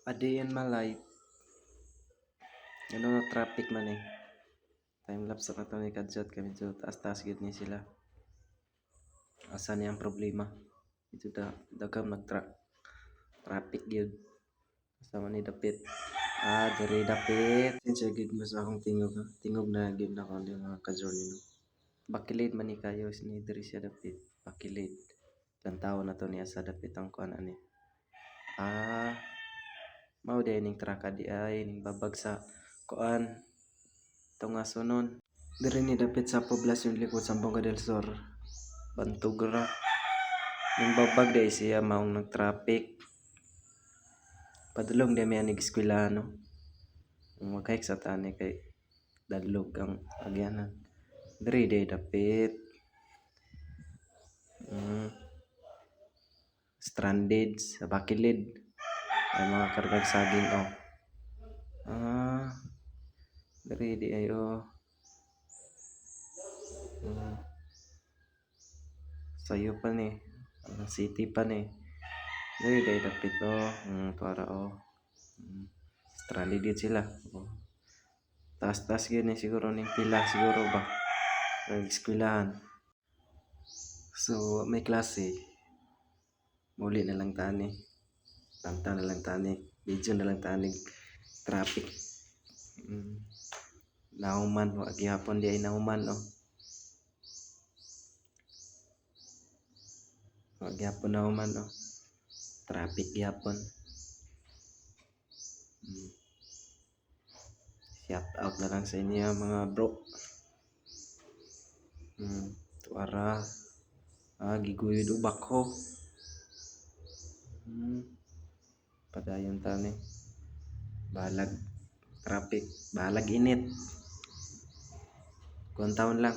A day in my life. Ano na traffic man eh. Time lapse sa kato ni Kadyot kami dito. Taas-taas gid ni sila. Asa niya ang problema. Ito daghang traffic gyud. Asa man ni dapit. Diri dapit. Siya gid mo sa akong tingog. Tingog na gid na ko di mga ka-journey no. Bakilid man ni kayo ni diri siya dapit. Bakilid. Lantaw na to niya sa dapit ang kuan ani. Mao di ning traka di ay ning babag sa kuan tunga sunon diri ni dapit sa poblasyon likod sa Bonga del Sur Bantugra ning babag di siya maong nag traffic padulong di may anig eskwelahan no magkaik sa tani kay dadlog ang agyanan diri di dapit stranded sa Bakilid ay mga kargag saging diri di ayo sayo pa ni city pa ni diri di dapit para stranded yun sila taas-taas yun siguro ning pila siguro ba eskwelahan so may klase muli na lang tani tanta na lang tani video na lang tani traffic nauman gihapon di ay nauman gihapon nauman traffic gihapon shout out na lang sa inyo mga bro tuara giguyod ubak ko padayon tani balag traffic balag init kuan taon lang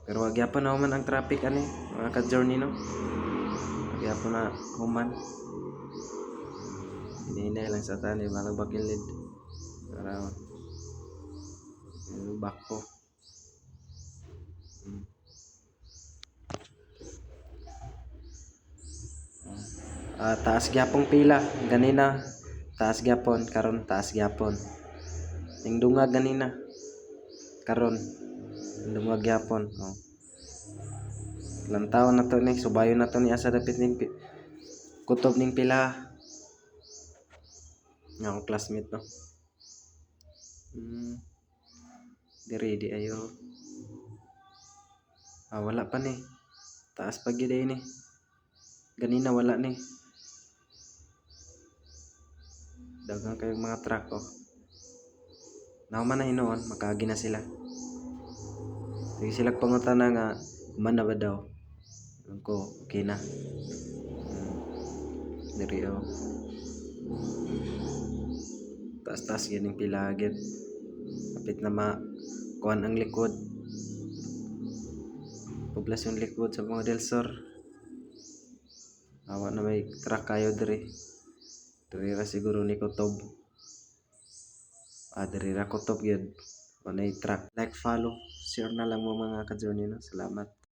pero agyapon na human ang traffic ani mga ka-journey no agyapon na human hinay lang sa tani balag Bakilid para ubak ko taas gyapong pila ganina taas gyapon karon taas gyapon ning dungag ganina karon dungag gyapon lantaw na to ni subayon na to ni asa dapit ning kutob ning pila nga akong classmate no diri di ayo wala pa ni taas pa gyud ni ganina wala ni daghang kay mga truck nauman na hinuon makaagi na sila sige sila pangutana nga human na ba daw ko okay na diri taas-taas yun yung pila agad kapit na kuan ang likod poblasyon likod sa Bonga del Sur awa na may truck kayo diri ra siguro ni kutob diri ra kutob yun o na truck like follow share na lang mo mga ka-journey no salamat